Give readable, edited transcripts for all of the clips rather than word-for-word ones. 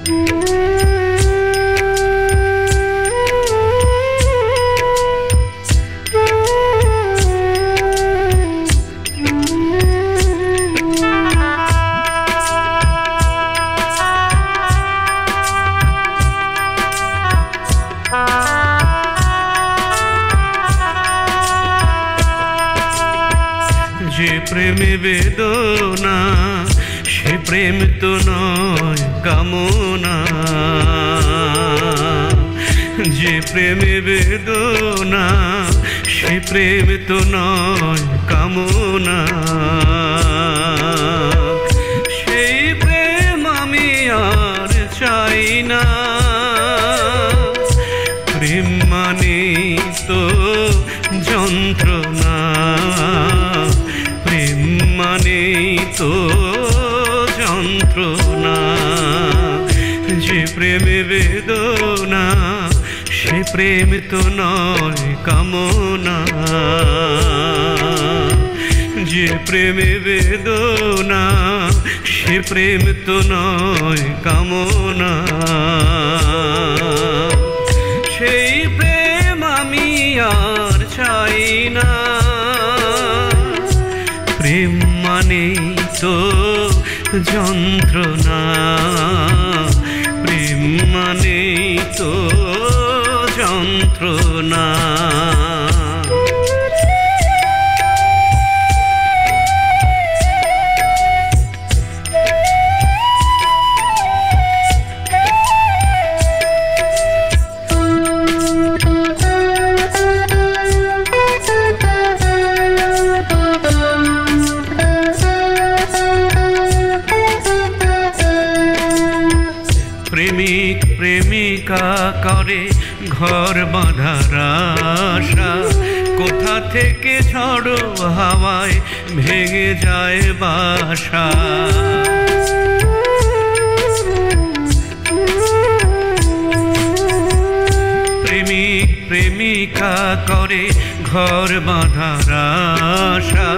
যে প্রেমে বেদনা সে প্রেম তো নয় কামনা, যে প্রেমে বেদনা সে প্রেম তো নয় কামনা, সেই প্রেম আমি আর চাই না। প্রেম মানে তো যন্ত্রণা, প্রেম মানে তো যন্ত্রণা, যে প্রেমে বেদনা সে প্রেম তো নয় কামনা, যে প্রেমে বেদনা সে প্রেম তো নয় কামনা, সেই প্রেম আমি আর চাই না। প্রেম মানে তো যন্ত্রণা, প্রেম মানে তো যন্ত্রণা। প্রেমিক প্রেমিকা করে ঘর বাঁধার আশা, কোথা থেকে ঝড়ো হাওয়ায় ভেঙে যায় বাসা। প্রেমিক প্রেমিকা করে ঘর বাঁধার আশা,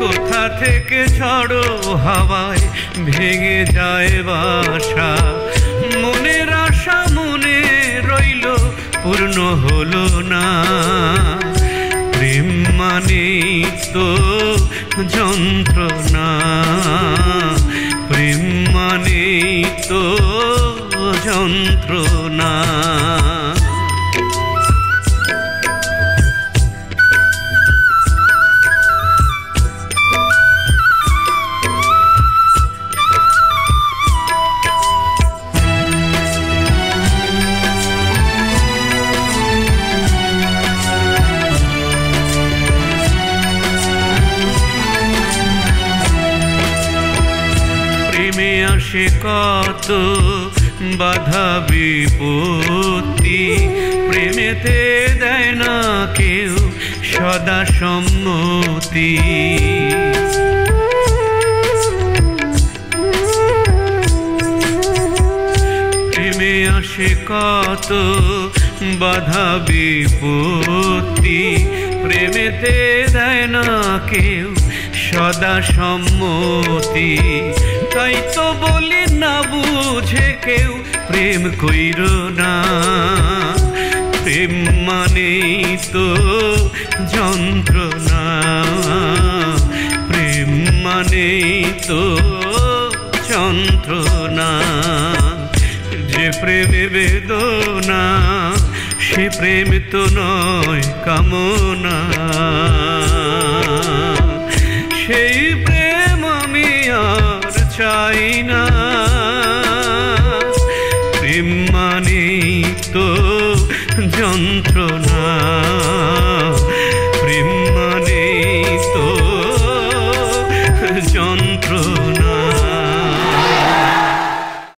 কোথা থেকে ঝড়ো হাওয়ায় ভেঙে যায় বাসা। মনের আশা মনে রইল পূর্ণ হলো না, প্রেম মানে তো যন্ত্রণা, প্রেম মানে তো যন্ত্রণা। প্রেমে আসে কত বাধা বিপত্তি, প্রেমেতে দেয় না কেউ সদা সম্মতি। প্রেমে আসে কত বাধা বিপত্তি, প্রেমেতে দেয় না কেউ সদা সম্মতি। তাই তো বলি না বুঝে কেউ প্রেম কইরো না, প্রেম মানে তো যন্ত্রণা, প্রেম মানে তো যন্ত্রণা, যে প্রেমে বেদনা সে প্রেম তো নয় কামনা।